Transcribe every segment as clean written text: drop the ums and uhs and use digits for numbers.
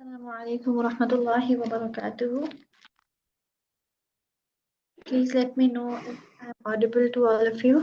Assalamu alaikum wa rahmatullahi wa barakatuhu. Please let me know if I'm audible to all of you.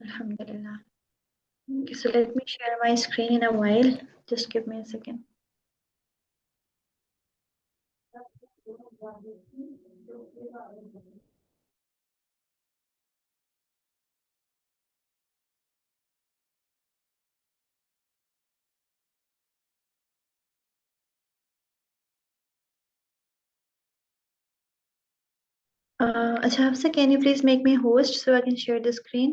Alhamdulillah. Okay, so let me share my screen in a while. Just give me a second. Acha Hafsa, can you please make me host so I can share the screen?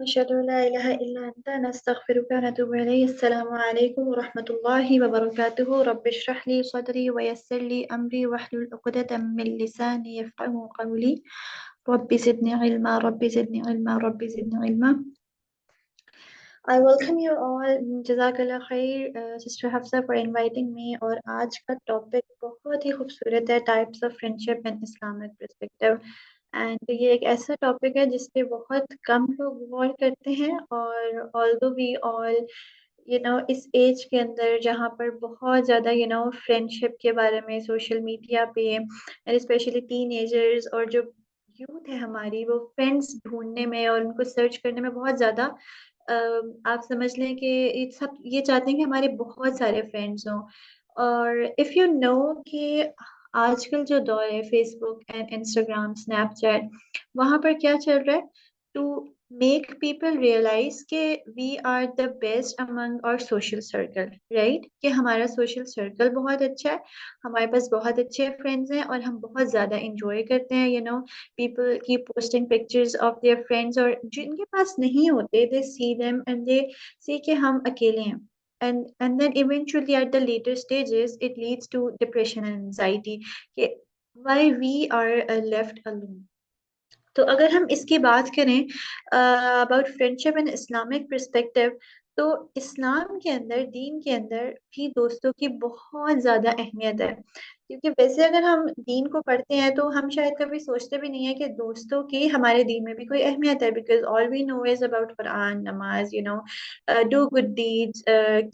أشهد أن لا إله إلا أنت نستغفرك ونتوب إليك. السلام عليكم ورحمة الله وبركاته. رب اشرح لي صدري ويسر لي أمري واحلل عقدة من لساني يفقهوا قولي. رب زدني علما رب زدني علما رب زدني علما. I welcome you all. Jazakallah khair, Sister Hafsa, for inviting me. اور آج کا ٹاپک بہت ہی خوبصورت ہے, types of friendship in Islamic perspective. And یہ ایک ایسا ٹاپک ہے جس پہ بہت کم لوگ غور کرتے ہیں, اور although we all اس ایج کے اندر جہاں پر بہت زیادہ فرینڈشپ کے بارے میں سوشل میڈیا پہ اینڈ اسپیشلی ٹین ایجرز اور جو یوتھ ہے ہماری, وہ فرینڈس ڈھونڈنے میں اور ان کو سرچ کرنے میں بہت زیادہ آپ سمجھ لیں کہ سب یہ چاہتے ہیں کہ ہمارے بہت سارے فرینڈس ہوں. اور اف یو نو کہ آج کل جو دور ہے Facebook and Instagram Snapchat, وہاں پر کیا چل رہا ہے, ٹو میک پیپل ریئلائز کہ وی آر دا بیسٹ امنگ اور سوشل سرکل, رائٹ, کہ ہمارا سوشل سرکل بہت اچھا ہے, ہمارے پاس بہت اچھے فرینڈس ہیں, اور ہم بہت زیادہ انجوائے کرتے ہیں. People keep posting pictures of their friends, اور جن کے پاس نہیں ہوتے دے سی دیم اینڈ دے سی کہ ہم اکیلے ہیں. And then eventually at the later stages it leads to depression and anxiety کہ why we are left alone. تو اگر ہم اس کی بات کریں about friendship in Islamic perspective, تو اسلام کے اندر, دین کے اندر بھی دوستوں کی بہت زیادہ اہمیت ہے. کیونکہ ویسے اگر ہم دین کو پڑھتے ہیں تو ہم شاید کبھی سوچتے بھی نہیں ہیں کہ دوستوں کی ہمارے دین میں بھی کوئی اہمیت ہے, because all we know is about Quran, نماز, do good deeds,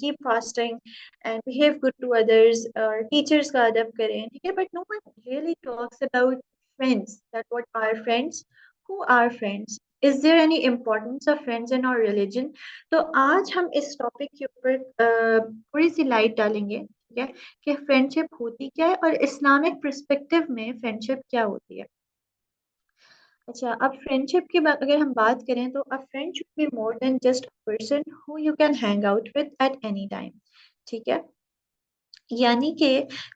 keep fasting and behave good to others, teachers کا ادب کریں, ٹھیک ہے, but no one really talks about friends, that what are friends, who who are friends? Is there any importance of friends in our religion? تو آج ہم اس topic کے اوپر تھوڑی سی لائٹ ڈالیں گے، ٹھیک ہے، کہ فرینڈشپ ہوتی کیا ہے اور اسلامک پرسپیکٹو میں فرینڈشپ کیا ہوتی ہے. اچھا، اب فرینڈشپ کی بات اگر ہم بات کریں تو a friend should be more than just person who you can hang out with at any time. ٹھیک ہے، یعنی کہ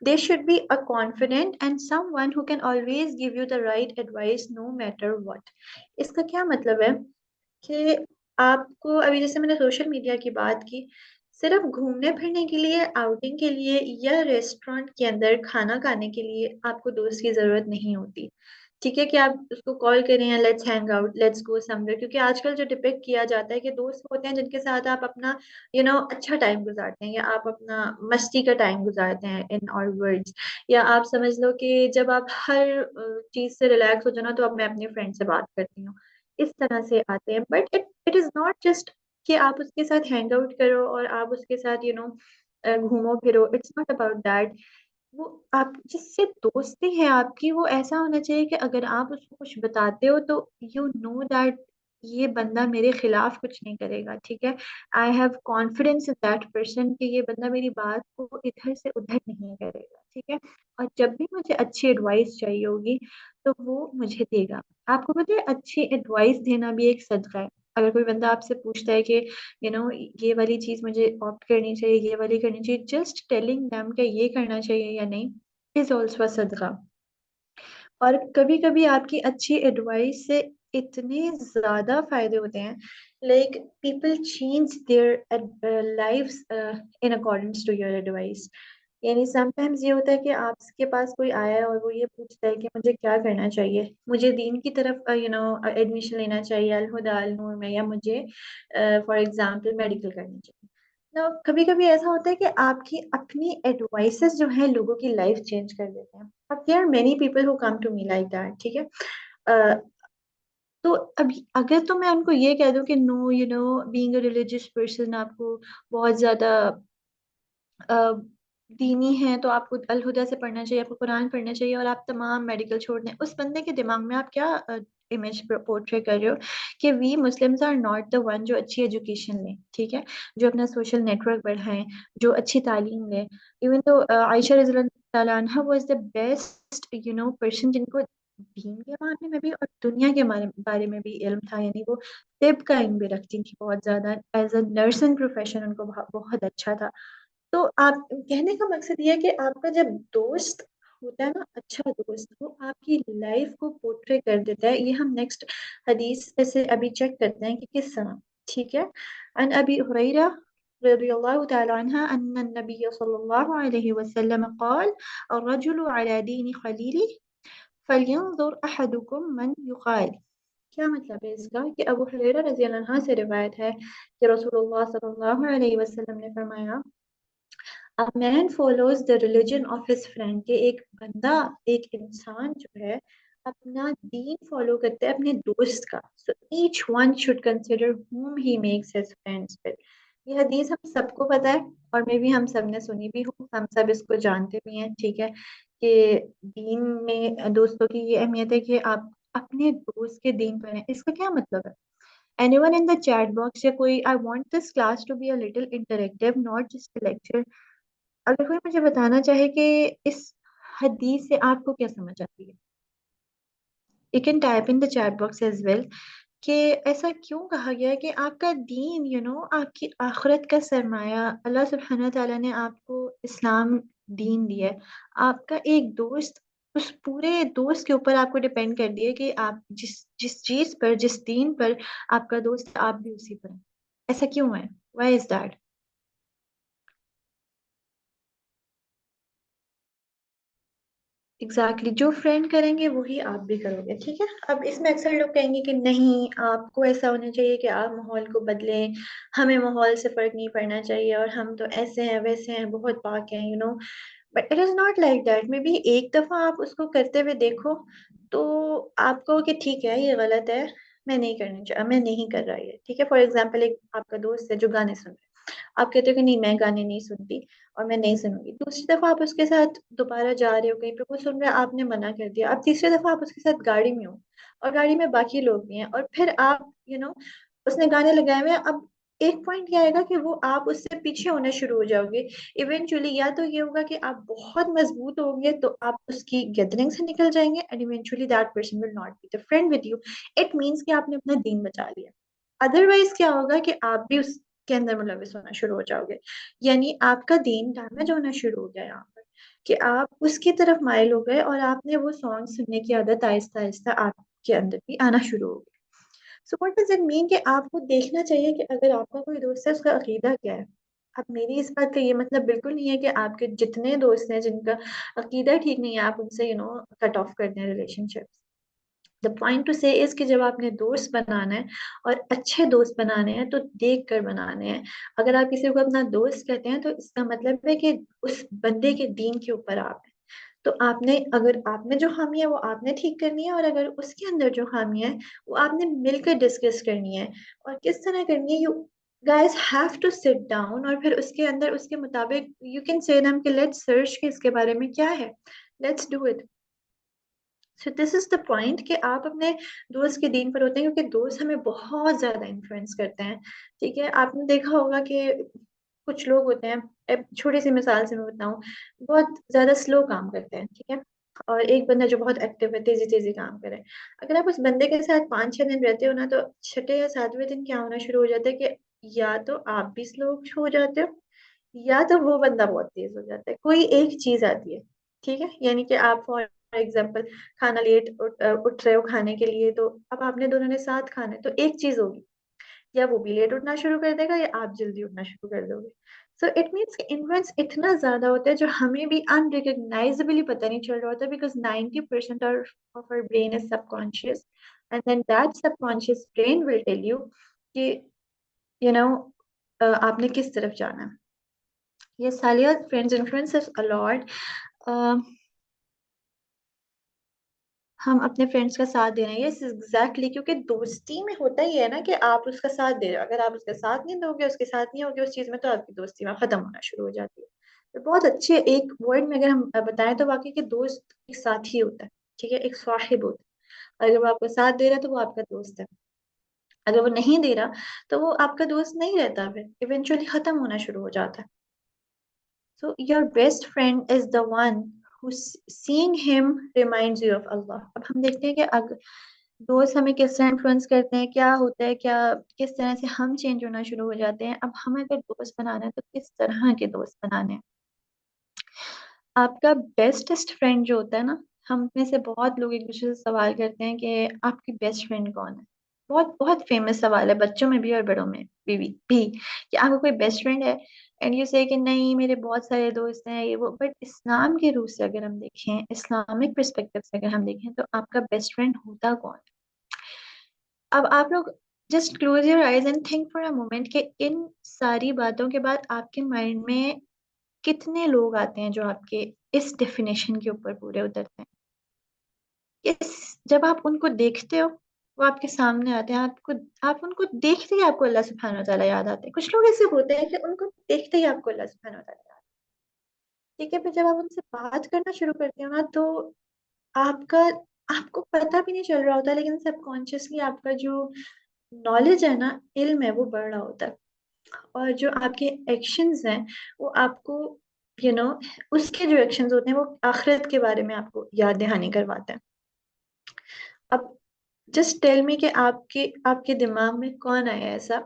they should be a confident and someone who can always give you the right advice no matter what. اس کا کیا مطلب ہے کہ آپ کو ابھی جیسے میں نے سوشل میڈیا کی بات کی، صرف گھومنے پھرنے کے لیے، آؤٹنگ کے لیے یا ریسٹورینٹ کے اندر کھانا کھانے کے لیے آپ کو دوست کی ضرورت نہیں ہوتی. ٹھیک ہے کہ آپ اس کو کال کریں یا let's hang out, let's go some where, کیونکہ آج کل جو ڈپکٹ کیا جاتا ہے کہ دوست ہوتے ہیں جن کے ساتھ آپ اپنا اچھا ٹائم گزارتے ہیں یا آپ اپنا مستی کا ٹائم گزارتے ہیں ان اور ورڈز، یا آپ سمجھ لو کہ جب آپ ہر چیز سے ریلیکس ہو جانا تو اب میں اپنے فرینڈ سے بات کرتی ہوں، اس طرح سے آتے ہیں. But it is not just کہ آپ اس کے ساتھ ہینگ آؤٹ کرو اور آپ اس کے ساتھ گھومو پھرو. It's not about that. وہ آپ جس سے دوستی ہے آپ کی، وہ ایسا ہونا چاہیے کہ اگر آپ اس کو کچھ بتاتے ہو تو یو نو دیٹ یہ بندہ میرے خلاف کچھ نہیں کرے گا. ٹھیک ہے، I have confidence in that person کہ یہ بندہ میری بات کو ادھر سے ادھر نہیں کرے گا. ٹھیک ہے، اور جب بھی مجھے اچھی ایڈوائس چاہیے ہوگی تو وہ مجھے دے گا. آپ کو پتہ ہے اچھی ایڈوائس دینا بھی ایک صدقہ ہے. اگر کوئی بندہ آپ سے پوچھتا ہے کہ یہ والی چیز مجھے آپٹ کرنی چاہیے، یہ والی کرنی چاہیے، جسٹ ٹیلنگ دیم کہ یہ کرنا چاہیے یا نہیں از آلسو صدقہ. اور کبھی کبھی آپ کی اچھی ایڈوائس سے اتنے زیادہ فائدے ہوتے ہیں، like people change their lifes in accordance to your advice. یعنی سم ٹائمز یہ ہوتا ہے کہ آپ کے پاس کوئی آیا ہے اور وہ یہ پوچھتا ہے کہ مجھے کیا کرنا چاہیے، مجھے دین کی طرف ایڈمیشن لینا چاہیے الہدیٰ النور میں، یا مجھے فار ایگزامپل میڈیکل کرنی چاہیے. کبھی کبھی ایسا ہوتا ہے کہ آپ کی اپنی ایڈوائسز جو ہیں لوگوں کی لائف چینج کر دیتے ہیں. اب there are many people who come to me like that. ٹھیک ہے، تو اب اگر تو میں ان کو یہ کہہ دوں کہ no being a religious person آپ کو بہت زیادہ دینی ہے تو آپ کو الہدا سے پڑھنا چاہیے، آپ کو قرآن پڑھنا چاہیے، اور آپ تمام میڈیکل چھوڑ دیں، اس بندے کے دماغ میں آپ کیا امیج پورٹری کر رہے ہو کہ we Muslims are not the one جو اچھی ایجوکیشن لیں. ٹھیک ہے، جو اپنا سوشل نیٹ ورک بڑھائیں، جو اچھی تعلیم لیں. ایون تو عائشہ رضی اللہ تعالیٰ عنہ واز دا بیسٹ پرسن جن کو دین کے بارے میں بھی اور دنیا کے بارے میں بھی علم تھا. یعنی وہ طب کا علم بھی رکھتی تھی بہت زیادہ، ایز اے نرسنگ پروفیشن ان کو بہت اچھا تھا. تو آپ کہنے کا مقصد یہ ہے کہ آپ کا جب دوست ہوتا ہے نا، اچھا دوست، وہ آپ کی لائف کو پورٹری کر دیتا ہے. یہ ہم نیکسٹ حدیث سے ابھی چیک کرتے ہیں کہ کس طرح. ٹھیک ہے، ان ابی ہریرہ رضی اللہ تعالی عنہ ان النبی صلی اللہ علیہ وسلم قال الرجل على دین خلیلہ فلینظر احدکم من یخال. کیا مطلب ہے اس کا؟ کہ ابو ہریرہ رضی اللہ عنہ سے روایت ہے کہ رسول اللہ صلی اللہ علیہ وسلم نے فرمایا A man follows the religion of his friend. کہ ایک بندہ، ایک انسان جو ہے اپنا دین فالو کرتا ہے اپنے دوست کا. So each one should consider whom he makes his friends with. یہ حدیث ہم سب کو پتہ ہے اور میں بھی ہم سب نے سنی بھی ہوں، ہم سب اس کو جانتے بھی ہیں. ٹھیک ہے کہ دین میں دوستوں کی یہ اہمیت ہے کہ آپ اپنے دوست کے دین پر ہیں. اس کا کیا مطلب ہے؟ Anyone in the chat box یا کوئی I want this class to be a little interactive, not just a lecture. اگر کوئی مجھے بتانا چاہے کہ اس حدیث سے آپ کو کیا سمجھ آتی ہے، you can type in the chat box as well کہ ایسا کیوں کہا گیا ہے کہ آپ کا دین آپ کی آخرت کا سرمایہ. اللہ سبحانہ تعالیٰ نے آپ کو اسلام دین دیا ہے. آپ کا ایک دوست اس پورے دوست کے اوپر آپ کو ڈپینڈ کر دیا کہ آپ جس چیز پر، جس دین پر آپ کا دوست، آپ بھی اسی پر ہیں. ایسا کیوں ہے؟ why is that؟ ایگزیکٹلی جو فرینڈ کریں گے وہی آپ بھی کرو گے. ٹھیک ہے، اب اس میں اکثر لوگ کہیں گے کہ نہیں، آپ کو ایسا ہونا چاہیے کہ آپ ماحول کو بدلیں، ہمیں ماحول سے فرق نہیں پڑنا چاہیے اور ہم تو ایسے ہیں ویسے ہیں بہت پاک ہیں but it is not like that. Maybe ایک دفعہ آپ اس کو کرتے ہوئے دیکھو تو آپ کو کہ ٹھیک ہے یہ غلط ہے، میں نہیں کرنا چاہیے، میں نہیں کر رہا یہ. ٹھیک ہے، فار ایگزامپل ایک آپ کا دوست ہے جو گانے سن رہا ہے، آپ کہتے ہو کہ نہیں میں گانے نہیں سنتی اور میں نہیں سنوں گی، دوسری دفعہ آپ اس کے ساتھ دوبارہ جا رہے ہو کہیں پہ، وہ سن رہے آپ نے منع کر دیا، اب تیسری دفعہ آپ اس کے ساتھ گاڑی میں ہو اور گاڑی میں باقی لوگ بھی ہیں اور پھر آپ اس نے گانے لگائے ہوئے ہیں، اب ایک پوائنٹ یہ آئے گا کہ وہ آپ اس سے پیچھے ہونا شروع ہو جاؤ گے ایونچولی، یا تو یہ ہوگا کہ آپ بہت مضبوط ہوں گے تو آپ اس کی گیدرنگ سے نکل جائیں گے and eventually that person will not be the friend with you, it means کہ آپ نے اپنا دین بچا لیا، ادروائز کیا ہوگا کہ آپ بھی اس کے اندر ملوث ہونا شروع ہو جاؤ گے، یعنی آپ کا دین ڈیمیج ہونا شروع ہو گیا یہاں پر کہ آپ اس کی طرف مائل ہو گئے اور آپ نے وہ سانگ سننے کی عادت آہستہ آہستہ آپ کے اندر بھی آنا شروع ہو گئی۔ So what does it mean کہ آپ کو دیکھنا چاہیے کہ اگر آپ کا کوئی دوست ہے اس کا عقیدہ کیا ہے۔ اب میری اس بات کا یہ مطلب بالکل نہیں ہے کہ آپ کے جتنے دوست ہیں جن کا عقیدہ ٹھیک نہیں ہے آپ ان سے کٹ آف کر دیں relationship. The point to say is کہ جب آپ نے دوست بنانا ہے اور اچھے دوست بنانے ہیں تو دیکھ کر بنانے ہیں، اگر آپ کسی کو اپنا دوست کہتے ہیں تو اس کا مطلب ہے کہ اس بندے کے دین کے اوپر آپ ہیں، تو آپ نے اگر آپ میں جو خامی ہے وہ آپ نے ٹھیک کرنی ہے اور اگر اس کے اندر جو خامی ہے وہ آپ نے مل کر ڈسکس کرنی ہے، اور کس طرح کرنی ہے، you guys have to sit down اور پھر اس کے اندر اس کے مطابق یو کین سے دم کہ لیٹس سرچ کہ اس کے بارے میں کیا ہے، let's do it. So this is the point کہ آپ اپنے دوست کے دین پر ہوتے ہیں کیونکہ دوست ہمیں بہت زیادہ انفلوئنس کرتے ہیں، ٹھیک ہے، آپ نے دیکھا ہوگا کہ کچھ لوگ ہوتے ہیں، ایک چھوٹی سی مثال سے میں بتاؤں، بہت زیادہ سلو کام کرتے ہیں، ٹھیک ہے، اور ایک بندہ جو بہت ایکٹیو ہے تیزی تیزی کام کرے، اگر آپ اس بندے کے ساتھ 5-6 دن رہتے ہو نا تو چھٹے یا ساتویں دن کیا ہونا شروع ہو جاتا ہے کہ یا تو آپ بھی سلو ہو جاتے ہو یا تو وہ بندہ بہت تیز ہو جاتا ہے، کوئی ایک چیز آتی ہے، ٹھیک ہے، یعنی کہ آپ فار ایگزامپل کھانا لیٹ اٹھ رہے ہو کھانے کے لیے تو اب آپ نے دونوں نے ساتھ کھانا ہے تو ایک چیز ہوگی، یا وہ بھی لیٹ اٹھنا شروع کر دے گا یا آپ جلدی اٹھنا شروع کر دو گے، سو اٹ مینس کہ انفلوئنس اتنا زیادہ ہوتا ہے جو ہمیں بھی انریکگنائزبلی پتہ نہیں چل رہا ہوتا because 90% of our brain is subconscious and then that subconscious brain will tell you کہ you know آپ نے کس طرف جانا ہے۔ یہ سالیہ فرینڈز انفلوئنس a lot۔ ہم اپنے فرینڈس کا ساتھ دے رہے ہیں، یس ایگزیکٹلی، کیونکہ دوستی میں ہوتا ہی ہے نا کہ آپ اس کا ساتھ دے رہے ہو، اگر آپ اس کا ساتھ نہیں دو گے، اس کے ساتھ نہیں ہوگے اس چیز میں تو آپ کی دوستی میں ختم ہونا شروع ہو جاتی ہے۔ تو بہت اچھے ایک ورڈ میں اگر ہم بتائیں تو واقعی کہ دوست ایک ساتھی ہوتا ہے، ٹھیک ہے، ایک صاحب ہوتا ہے، اگر وہ آپ کا ساتھ دے رہا ہے تو وہ آپ کا دوست ہے، اگر وہ نہیں دے رہا تو وہ آپ کا دوست نہیں رہتا، پھر ایونچولی ختم ہونا شروع ہو جاتا ہے۔ So your best friend is the one who seeing him reminds you of Allah۔ اب ہم دیکھتے ہیں کہ دوست ہمیں کس طرح انفلوئنس کرتے ہیں، کیا ہوتا ہے، کیا کس طرح سے ہم چینج ہونا شروع ہو جاتے ہیں۔ اب ہمیں اگر دوست بنانا ہے تو کس طرح کے دوست بنانے ہیں۔ آپ کا بیسٹسٹ فرینڈ جو ہوتا ہے نا، ہم میں سے بہت لوگ ایک دوسرے سے سوال کرتے ہیں کہ آپ کی بیسٹ فرینڈ کون ہے، بہت بہت فیمس سوال ہے بچوں میں بھی اور بڑوں میں بھی کہ آپ کو کوئی بیسٹ فرینڈ ہے، اینڈ یو سے کہ نہیں میرے بہت سارے دوست ہیں یہ وہ، بٹ اسلام کے روح سے اگر ہم دیکھیں، اسلامک پرسپیکٹو سے اگر ہم دیکھیں تو آپ کا بیسٹ فرینڈ ہوتا کون ہے۔ اب آپ لوگ just close your eyes and think for a moment کہ ان ساری باتوں کے بعد آپ کے مائنڈ میں کتنے لوگ آتے ہیں جو آپ کے اس ڈیفینیشن کے اوپر پورے اترتے ہیں۔ جب آپ ان کو دیکھتے ہو وہ آپ کے سامنے آتے ہیں، آپ ان کو دیکھتے ہی آپ کو اللہ سبحانہ و تعالیٰ یاد آتے ہیں۔ کچھ لوگ ایسے ہوتے ہیں کہ ان کو دیکھتے ہی آپ کو اللہ سبحانہ و تعالیٰ یاد آتے ہیں، ٹھیک ہے، پھر جب آپ ان سے بات کرنا شروع کرتے ہو نا تو آپ کو پتہ بھی نہیں چل رہا ہوتا لیکن سب کانشیسلی آپ کا جو نالج ہے نا، علم ہے، وہ بڑھ رہا ہوتا ہے، اور جو آپ کے ایکشنز ہیں وہ آپ کو اس کے جو ایکشنز ہوتے ہیں وہ آخرت کے بارے میں آپ کو یاد دہانی کرواتے ہیں۔ اب جسٹ ٹیل می کہ آپ کے دماغ میں کون آیا ایسا،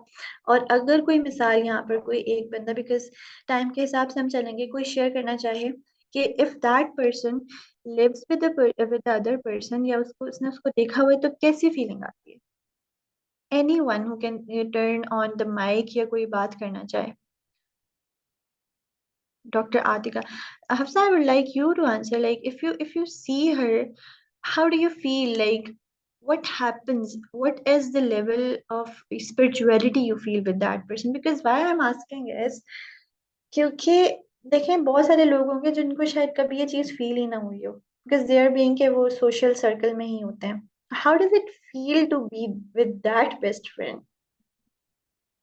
اور اگر کوئی مثال یہاں پر کوئی ایک بندہ، بیکاز ٹائم کے حساب سے ہم چلیں گے، کوئی شیئر کرنا چاہے کہ if that person lives with the other person یا اس نے اس کو دیکھا ہوا ہے تو کیسی فیلنگ آتی ہے۔ anyone who can turn on the mic یا کوئی بات کرنا چاہے۔ Dr. Atika, Hafsa, I would like you to answer, like if you see her, how do you feel, like what happens, what is the level of spirituality you feel with that person? Because why I'm asking is کیونکہ دیکھیں بہت سارے لوگ ہوں گے جن کو شاید کبھی یہ چیز فیل ہی نہ ہوئی ہو، بیکاز دے آر بینگ کہ وہ سوشل سرکل میں ہی ہوتے ہیں۔ How does it feel to be with that best friend?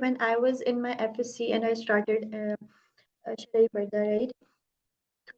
when I was in my FSC and I started Shadai Parda, right?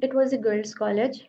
it was a girls college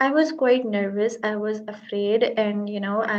I was quite nervous, I was afraid, and you know, I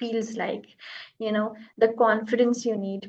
feels like, you know, the confidence you need.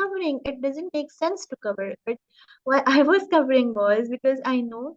covering, it doesn't make sense to cover, but why I was covering was because I know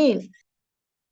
male.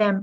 them.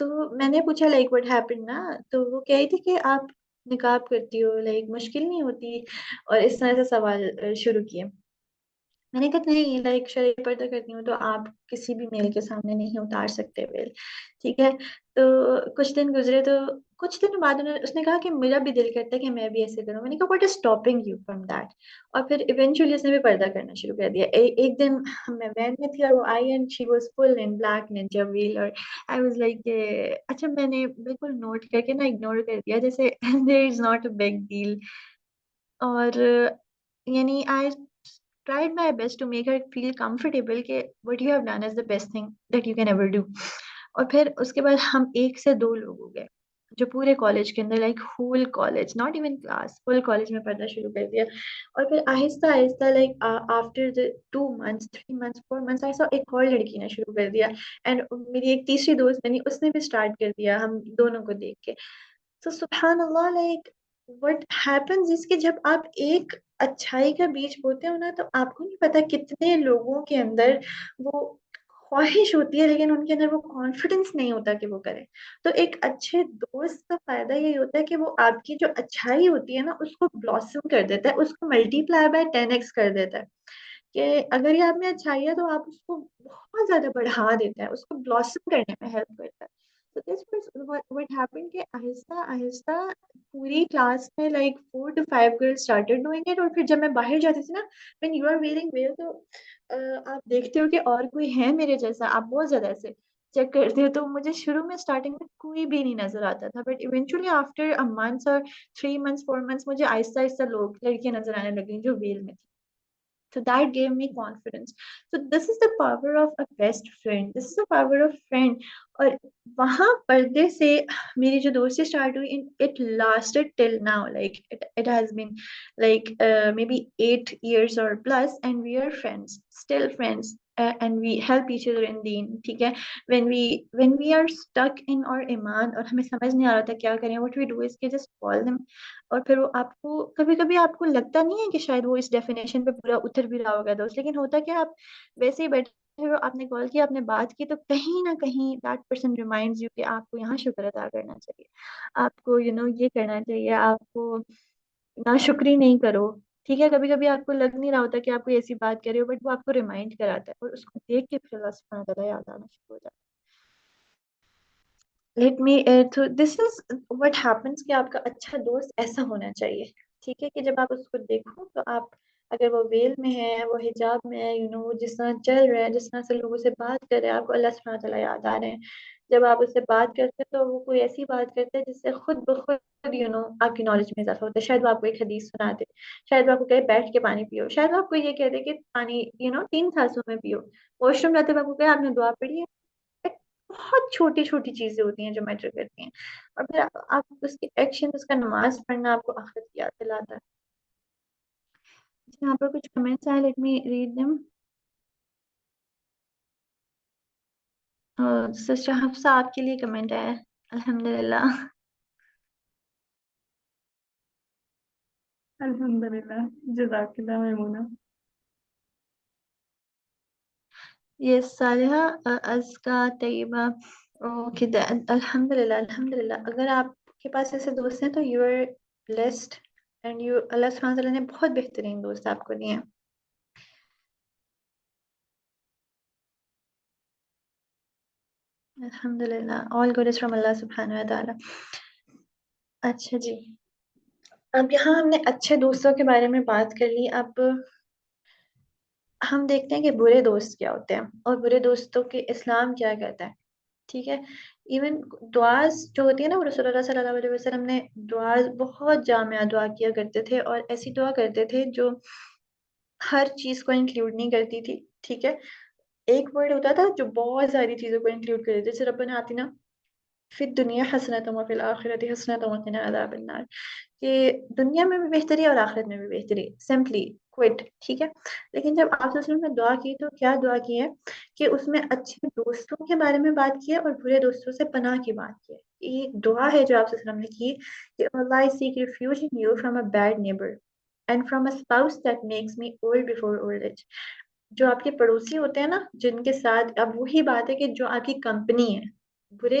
تو میں نے پوچھا like what happen نا، تو وہ کہہ رہی تھی کہ آپ نقاب کرتی ہو، لائک مشکل نہیں ہوتی، اور اس طرح سے سوال شروع کیے. میں نے کہا نہیں، لائک شرعی پردہ کرتی ہوں تو آپ کسی بھی میل کے سامنے نہیں اتار سکتے ویل، ٹھیک ہے. تو کچھ دن گزرے، تو کچھ دن بعد اس نے کہا کہ میرا بھی دل کرتا ہے کہ میں بھی ایسے کروں. میں نے کہا what is stopping you from that. اور پھر ایونچولی اس نے بھی پردہ کرنا شروع کر دیا. ایک دن میں وین میں تھی اور وہ I and she was full in black ninja well, اور آئی واز لائک اچھا. میں نے بالکل نوٹ کر کے نا اگنور کر دیا جیسے there is not a big deal. اور یعنی آئی tried my best to make her feel comfortable کہ what you have done is the best thing that you can ever do. اور پھر اس کے بعد ہم 1 سے 2 لوگ ہو گئے جو پورے کالج کے اندر، like whole college, not even class, full college میں پڑھنا شروع کر دیا. اور پھر آہستہ آہستہ like after 2 months 3 months 4 months آہستہ ایک اور لڑکی نے شروع کر دیا. اینڈ میری ایک تیسری دوست بنی، اس نے بھی اسٹارٹ کر دیا ہم دونوں کو دیکھ کے. تو سبحان اللہ، لائک وٹ ہیپنز اس کہ جب آپ ایک اچھائی کا بیج بوتے ہو نا، تو آپ کو نہیں پتا کتنے لوگوں کے اندر وہ خواہش ہوتی ہے لیکن ان کے اندر وہ کانفیڈنس نہیں ہوتا کہ وہ کریں. تو ایک اچھے دوست کا فائدہ یہی ہوتا ہے کہ وہ آپ کی جو اچھائی ہوتی ہے نا اس کو بلاسم کر دیتا ہے، اس کو ملٹی پلائی بائی 10x کر دیتا ہے. کہ اگر یہ آپ میں اچھائی ہے تو آپ اس کو بہت زیادہ بڑھا دیتا ہے، اس کو بلاسم کرنے میں ہیلپ کرتا ہے. So this was what happened کہ آہستہ آہستہ پوری کلاس میں like 4 to 5 girls started doing it. اور پھر جب میں باہر جاتی تھی نا when you are wearing veil تو آپ دیکھتے ہو کہ اور کوئی ہے میرے جیسا، آپ بہت زیادہ ایسے چیک کرتے ہو. تو مجھے شروع میں اسٹارٹنگ میں کوئی بھی نہیں نظر آتا تھا، but eventually after a month اور 3 months 4 months مجھے آہستہ آہستہ لوگ لڑکیاں نظر آنے لگیں جو ویل میں تھی. So that gave me confidence. So this is the power of a best friend. This is the power of friend. اور وہاں پردے سے میری جو دوستی اسٹارٹ ہوئی، it lasted till now. Like it has been like maybe 8 years or plus, and we are friends, still friends, and we help each other in deen. ٹھیک ہے. when we are stuck in our ایمان اور ہمیں سمجھ نہیں آ رہا تھا کیا کریں، what we do is کہ just call them. اور پھر وہ آپ کو کبھی کبھی آپ کو لگتا نہیں ہے کہ شاید وہ اس ڈیفینیشن پہ پورا اتر بھی رہا ہوگا دوست، لیکن ہوتا کہ آپ ویسے ہی بیٹھے ہو، آپ نے کال کیا، آپ نے بات کی، تو کہیں نہ کہیں دیٹ پرسن ریمائنڈز یو کہ آپ کو یہاں شکر ادا کرنا چاہیے، آپ کو یہ کرنا چاہیے، آپ کو ناشکری نہیں کرو. ٹھیک ہے. کبھی کبھی آپ کو لگ نہیں رہا ہوتا کہ آپ کوئی ایسی بات کر رہے ہو، بٹ وہ آپ کو ریمائنڈ کراتا ہے، اور اس کو دیکھ کے پھر اللہ سبحانہ تعالیٰ یاد آنا شروع ہو جاتا ہے. لیٹ می تو دس از وٹ ہیپنس کہ آپ کا اچھا دوست ایسا ہونا چاہیے. ٹھیک ہے. کہ جب آپ اس کو دیکھو تو آپ، اگر وہ ویل میں ہے، وہ حجاب میں ہے، وہ جس طرح چل رہا ہے، جس طرح سے لوگوں سے بات کر رہے ہیں، آپ کو اللہ سبحانہ تعالیٰ یاد آ رہے ہیں. جب آپ اس سے بات کرتے ہیں تو وہ کوئی ایسی بات کرتے ہیں جس سے خود بخود آپ کی نالج میں اضافہ ہوتا ہے. شاید وہ آپ کو ایک حدیث سنا دے، شاید وہ آپ کو کہے بیٹھ کے پانی پیو، شاید وہ آپ کو یہ کہہ دے کہ پانی 3 سانسوں میں پیو. واش روم جاتے ہوئے آپ کو کہے آپ نے دعا پڑھی ہے. بہت چھوٹی چھوٹی چیزیں ہوتی ہیں جو میٹر کرتی ہیں، اور پھر آپ اس کی ایکشن، اس کا نماز پڑھنا آپ کو آخرت کی یاد دلاتا ہے. یہاں پر کچھ کمنٹس آئے، let me read them. Sister Hafsa آپ کے لیے کمنٹ آیا ہے. الحمدللہ. الحمدللہ. جزاک اللہ میمونہ. یس صالحہ، ازکا، طیبہ. اوکے. الحمدللہ الحمدللہ. اگر آپ کے پاس ایسے دوست ہیں تو یو آر بلیسڈ، اینڈ اللہ سبحانہ تعالیٰ نے بہت بہترین دوست آپ کو دیے ہیں. الحمدللہ. all good is from اللہ سبحانہ و تعالیٰ. اچھا جی، اب یہاں ہم نے اچھے دوستوں کے بارے میں بات کر لی. اب ہم دیکھتے ہیں کہ برے دوست کیا ہوتے ہیں اور برے دوستوں کے اسلام کیا کہتا ہے. ٹھیک ہے. ایون دعاز جو ہوتی ہے نا، رسول اللہ صلی اللہ علیہ وسلم نے دعاز بہت جامع دعا کیا کرتے تھے، اور ایسی دعا کرتے تھے جو ہر چیز کو انکلوڈ نہیں کرتی تھی. ٹھیک ہے. ایک ورڈ ہوتا تھا جو بہت ساری چیزوں کو انکلوڈ کر دیتے، جیسے ربنا آتنا فی الدنیا حسنۃ وفی الآخرۃ حسنۃ وقنا عذاب النار، کہ دنیا میں بھی بہتری اور آخرت میں بھی بہتری. Simply quit. ٹھیک ہے. لیکن جب آپ صلی اللہ علیہ وسلم نے دعا کی تو کیا دعا کی ہے کہ اس میں اچھے دوستوں کے بارے میں بات کی ہے اور برے دوستوں سے پناہ کی بات کی ہے. یہ ایک دعا ہے جو آپ صلی اللہ علیہ وسلم نے کی کہ اللہ I seek refuge in you from a bad neighbor and from a spouse that makes me old before old age. جو آپ کے پڑوسی ہوتے ہیں نا، جن کے ساتھ اب وہی بات ہے کہ جو آپ کی کمپنی ہے، برے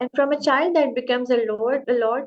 And from a child that becomes a lord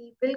evil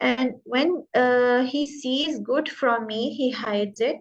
And when he sees good from me, he hides it.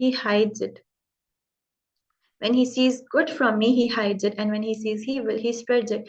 He hides it. When he sees good from me, he hides it. And when he sees evil, he spreads it.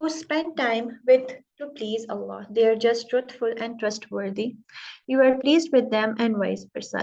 who spend time with to please Allah. They are just truthful and trustworthy. You are pleased with them and vice versa.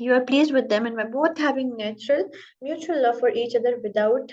You are pleased with them and by both having natural mutual love for each other without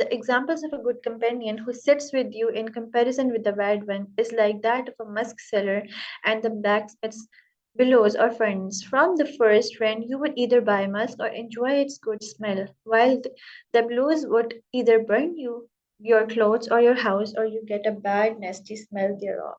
the examples of a good companion who sits with you in comparison with the bad one is like that of a musk seller and the blacksmith's bellows or furnace. From the first friend, you would either buy musk or enjoy its good smell, while the bellows would either burn you, your clothes or your house, or you get a bad, nasty smell thereof.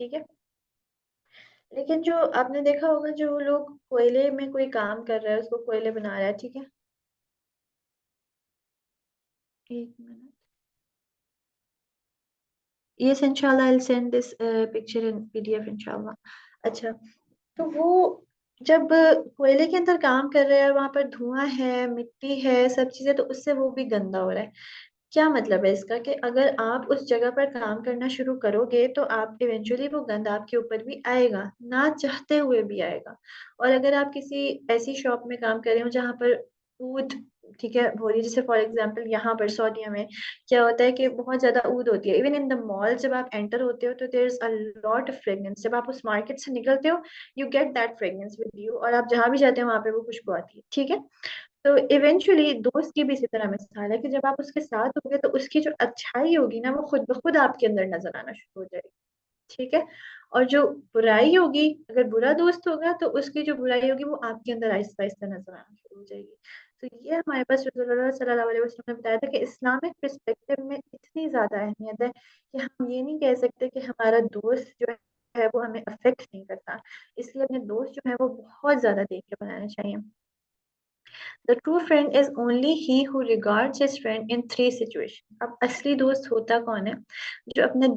ٹھیک ہے. لیکن جو آپ نے دیکھا ہوگا جو لوگ کوئلے میں کوئی کام کر رہا ہے اس کو کوئلے بنا رہا ہے, ٹھیک ہے, ایک منٹ, یس انشاءاللہ I'll send this picture in PDF انشاءاللہ. اچھا, تو وہ جب کوئلے کے اندر کام کر رہے ہیں وہاں پر دھواں ہے, مٹی ہے, سب چیزیں, تو اس سے وہ بھی گندا ہو رہا ہے. کیا مطلب ہے اس کا کہ اگر آپ اس جگہ پر کام کرنا شروع کرو گے تو آپ ایونچولی وہ گند آپ کے اوپر بھی آئے گا, نہ چاہتے ہوئے بھی آئے گا. اور اگر آپ کسی ایسی شاپ میں کام کر رہے ہو جہاں پر اود, ٹھیک ہے, ہو رہی, جیسے فار ایگزامپل یہاں پر سعودیہ میں کیا ہوتا ہے کہ بہت زیادہ اود ہوتی ہے. ایون ان دا مال جب آپ انٹر ہوتے ہو تو دیر از اے لاٹ آف فریگنس. جب آپ اس مارکیٹ سے نکلتے ہو you get that fragrance with you, اور آپ جہاں بھی جاتے ہیں وہاں پہ وہ خوشبو آتی ہے, ٹھیک ہے. تو ایونچولی دوست کی بھی اسی طرح مثال ہے کہ جب آپ اس کے ساتھ ہوگے تو اس کی جو اچھائی ہوگی نا وہ خود بخود آپ کے اندر نظر آنا شروع ہو جائے گی, ٹھیک ہے. اور جو برائی ہوگی, اگر برا دوست ہوگا تو اس کی جو برائی ہوگی وہ آپ کے اندر آہستہ آہستہ نظر آنا شروع ہو جائے گی. تو یہ ہمارے پاس رسول اللہ صلی اللہ علیہ وسلم نے بتایا تھا کہ اسلامک پرسپیکٹو میں اتنی زیادہ اہمیت ہے کہ ہم یہ نہیں کہہ سکتے کہ ہمارا دوست جو ہے وہ ہمیں افیکٹ نہیں کرتا, اس لیے اپنے دوست جو ہے وہ بہت زیادہ دیکھ کے بنانا چاہیے. The true friend is only he who regards his friend in three situations. اب اصلی دوست ہوتا کون ہے؟ جو اپنے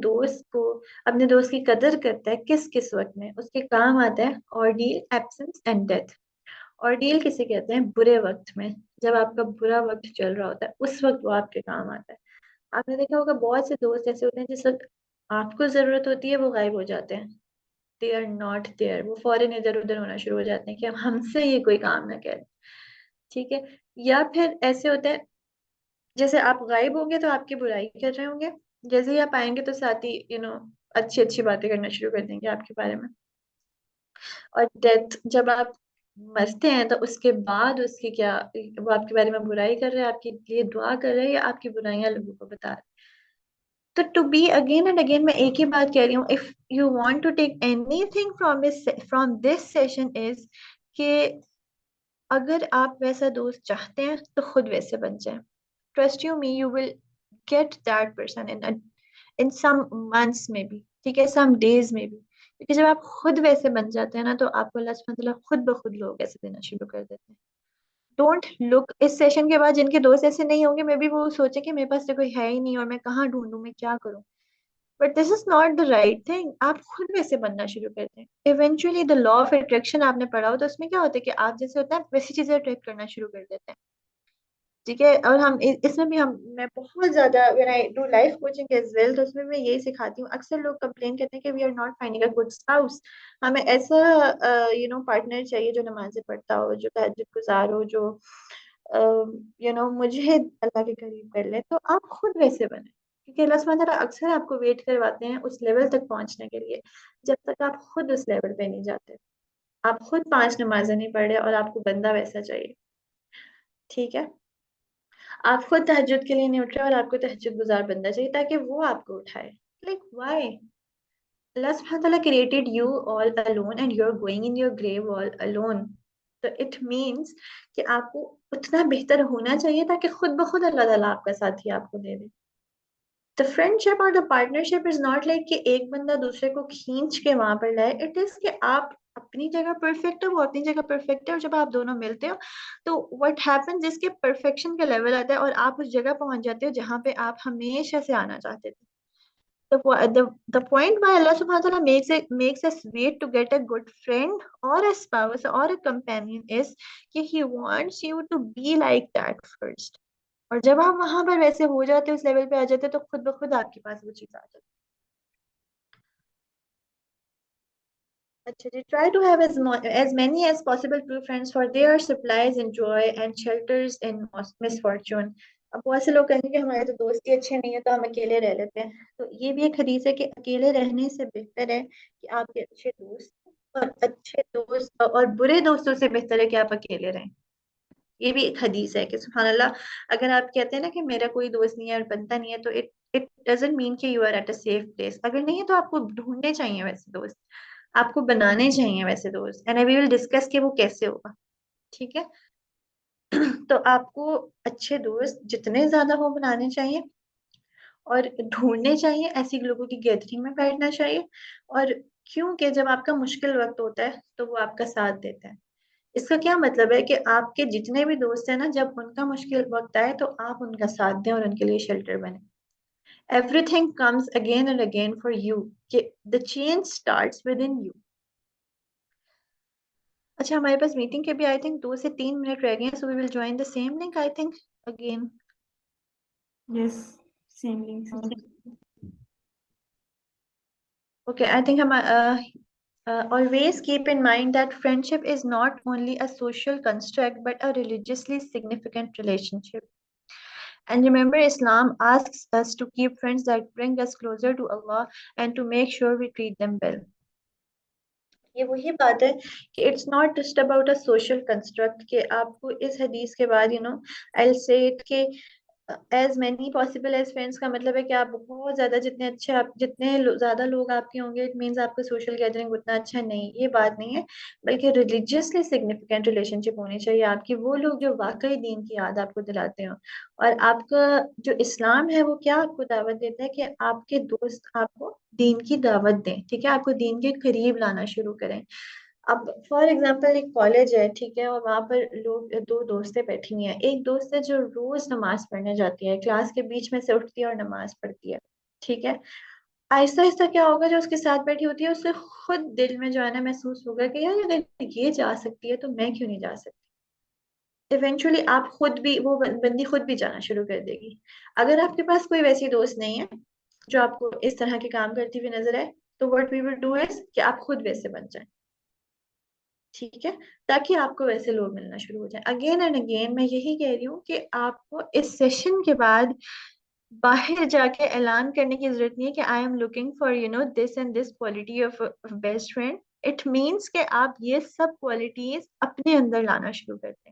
دوست کی قدر کرتا ہے کس کس وقت میں, اس کے کام آتا ہے, ordeal, absence and death. ordeal کسے کہتے ہیں؟ برے وقت میں, جب آپ کا برا وقت چل رہا ہوتا ہے اس وقت وہ آپ کے کام آتا ہے. آپ نے دیکھا ہوگا بہت سے دوست ایسے ہوتے ہیں جس وقت آپ کو ضرورت ہوتی ہے وہ غائب ہو جاتے ہیں. they are not there, وہ فوراً ادھر ادھر ہونا شروع ہو جاتے ہیں کہ اب ہم سے یہ کوئی کام نہ کرے, ٹھیک ہے. یا پھر ایسے ہوتے ہیں جیسے آپ غائب ہوں گے تو آپ کی برائی کر رہے ہوں گے, جیسے ہی آپ آئیں گے تو ساتھ ہی اچھی اچھی باتیں کرنا شروع کر دیں گے آپ کے بارے میں. اور ڈیتھ, جب آپ مرتے ہیں تو اس کے بعد اس کی کیا, وہ آپ کے بارے میں برائی کر رہے ہیں, آپ کے لیے دعا کر رہے ہیں, یا آپ کی برائیاں لوگوں کو بتا رہے ہیں. تو to be again and again میں ایک ہی بات کہہ رہی ہوں, if you want to take anything from this session is کہ اگر آپ ویسا دوست چاہتے ہیں تو خود ویسے بن جائیں. Trust you me, you will get that person in some months میں بھی, ٹھیک ہے, سم ڈیز میں بھی. کیونکہ جب آپ خود ویسے بن جاتے ہیں نا تو آپ کو اللہ سبحانہ وتعالیٰ خود بخود لوگ ایسے دینا شروع کر دیتے ہیں. ڈونٹ لک, اس سیشن کے بعد جن کے دوست ایسے نہیں ہوں گے میں بھی وہ سوچے کہ میرے پاس تو کوئی ہے ہی نہیں اور میں کہاں ڈھونڈوں, میں کیا کروں. But this is not the right thing. آپ خود ویسے بننا شروع کرتے ہیں. Eventually the law of attraction آپ نے پڑھا ہو تو اس میں کیا ہوتا ہے کہ آپ جیسے ہوتا ہے ویسی چیزیں اٹریکٹ کرنا شروع کر دیتے ہیں, ٹھیک ہے. اور ہم اس میں بھی میں بہت زیادہ when I do life coaching as well تو اس میں یہی سکھاتی ہوں. اکثر لوگ کمپلین کرتے ہیں کہ we are not finding a good spouse. ہمیں ایسا پارٹنر چاہیے جو نمازیں پڑھتا ہو, جو تہجد گزار ہو, جو مجھے اللہ کے قریب کر لے. تو آپ خود ویسے بنے, کیونکہ اللہ سبحانہ تعالیٰ اکثر آپ کو ویٹ کرواتے ہیں اس لیول تک پہنچنے کے لیے جب تک آپ خود اس لیول پہ نہیں جاتے. آپ خود 5 نمازیں نہیں پڑھ رہے اور آپ کو بندہ ویسا چاہیے, ٹھیک ہے. آپ خود تہجد کے لیے نہیں اٹھ رہے اور آپ کو تہجد گزار بندہ چاہیے تاکہ وہ آپ کو اٹھائے. Like why? اللہ سبحانہ تعالیٰ created you all alone and you're going in your grave all alone. تو it means کہ آپ کو اتنا بہتر ہونا چاہیے تاکہ خود بخود اللہ تعالیٰ آپ کا ساتھی آپ کو دے دے. The friendship اور the partnership is not like کہ ایک بندہ دوسرے کو کھینچ کے وہاں پر لائے. It is کہ آپ اپنی جگہ پرفیکٹ ہے, وہ اپنی جگہ پرفیکٹ ہے, اور جب آپ دونوں ملتے ہو تو what happens جس کے پرفیکشن کا لیول آتا ہے اور آپ اس جگہ پہنچ جاتے ہو جہاں پہ آپ ہمیشہ سے آنا چاہتے تھے. The point why Allah subhanahu wa ta'ala makes us wait to get a good friend or a spouse or a companion is کہ he wants you to be like that first. اور جب آپ وہاں پر ویسے ہو جاتے اس لیول پہ آ جاتے تو خود بخود آپ کے پاس وہ چیز آ جاتی. اچھا جی, try to have as many as possible true friends for their supplies in joy and shelters in misfortune. اب بہت سے لوگ کہیں گے کہ ہمارے تو دوست ہی اچھے نہیں ہیں تو ہم اکیلے رہ لیتے ہیں. تو یہ بھی ایک حدیث ہے کہ اکیلے رہنے سے بہتر ہے کہ آپ کے اچھے دوست اور برے دوستوں سے بہتر ہے کہ آپ اکیلے رہیں. یہ بھی ایک حدیث ہے کہ سبحان اللہ, اگر آپ کہتے ہیں نا کہ میرا کوئی دوست نہیں ہے اور بنتا نہیں ہے تو it doesn't mean کہ you are at a safe place. اگر نہیں ہے تو آپ کو ڈھونڈنے چاہیے ویسے دوست, آپ کو بنانے چاہیے ویسے دوست, and we will discuss کہ وہ کیسے ہوگا, ٹھیک ہے. تو آپ کو اچھے دوست جتنے زیادہ ہو بنانے چاہیے, اور ڈھونڈنے چاہیے، ایسی لوگوں کی گیدرنگ میں بیٹھنا چاہیے، اور کیونکہ جب آپ کا مشکل وقت ہوتا ہے تو وہ آپ کا ساتھ دیتے ہیں. اس کا کیا مطلب ہے کہ آپ کے جتنے بھی دوست ہیں نا، جب ان کا مشکل وقت آئے تو آپ ان کا ساتھ دیں اور ان کے لیے شیلٹر بنے. Everything comes again and again for you, کہ the change starts with in you. اچھا، ہمارے پاس میٹنگ کے بھی آئی تھنک 2 سے 3 منٹ رہ گئے ہیں، so we will join the same link I think again. Yes, same link سے. Okay, I think always keep in mind that friendship is not only a social construct but a religiously significant relationship. And remember, Islam asks us to keep friends that bring us closer to Allah and to make sure we treat them well. یہ وہی بات ہے کہ it's not just about a social construct, کہ آپ کو اس حدیث کے بعد آئی سے اٹ کہ as many possible as friends کا مطلب ہے کہ آپ بہت زیادہ جتنے اچھے آپ جتنے زیادہ لوگ آپ کے ہوں گے اٹ مینس آپ کا سوشل گیدرنگ اتنا اچھا نہیں. یہ بات نہیں ہے، بلکہ ریلیجیسلی سگنیفیکینٹ ریلیشن شپ ہونی چاہیے آپ کی. وہ لوگ جو واقعی دین کی یاد آپ کو دلاتے ہوں، اور آپ کا جو اسلام ہے وہ کیا آپ کو دعوت دیتا ہے کہ آپ کے دوست آپ کو دین کی دعوت دیں. ٹھیک ہے، آپ کو دین کے قریب لانا شروع کریں. اب فار ایگزامپل ایک کالج ہے، ٹھیک ہے، اور وہاں پر لوگ دو دوستیں بیٹھی ہوئی ہیں. ایک دوست ہے جو روز نماز پڑھنے جاتی ہے، کلاس کے بیچ میں سے اٹھتی ہے اور نماز پڑھتی ہے. ٹھیک ہے، آہستہ آہستہ کیا ہوگا، جو اس کے ساتھ بیٹھی ہوتی ہے اس سے خود دل میں جو ہے نا محسوس ہوگا کہ یار اگر یہ جا سکتی ہے تو میں کیوں نہیں جا سکتی. ایونچولی آپ خود بھی، وہ بندی خود بھی جانا شروع کر دے گی. اگر آپ کے پاس کوئی ویسی دوست نہیں ہے جو آپ کو اس طرح کے کام کرتی ہوئی نظر آئے، تو what we will do is کہ آپ خود ویسے بن جائیں. ٹھیک ہے، تاکہ آپ کو ویسے لوگ ملنا شروع ہو جائیں. اگین اینڈ اگین میں یہی کہہ رہی ہوں کہ آپ کو اس سیشن کے بعد باہر جا کے اعلان کرنے کی ضرورت نہیں ہے کہ I am looking for this and this quality of best friend. It means کہ آپ یہ سب کوالٹیز اپنے اندر لانا شروع کر دیں.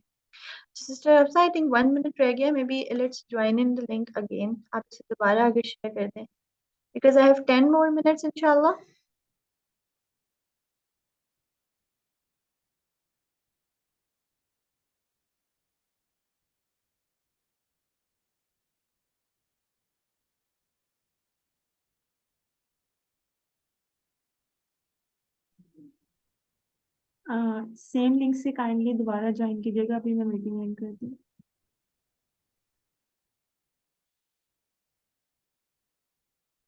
Sister Afsa I think 1 minute رہ گیا، maybe let's join in the link again. آپ اسے دوبارہ آگے شیئر کر دیں because I have 10 more minutes انشاءاللہ. سیم لنک سے کائنڈلی دوبارہ جوائن کیجیے گا. ابھی میں میٹنگ اینڈ کرتی ہوں.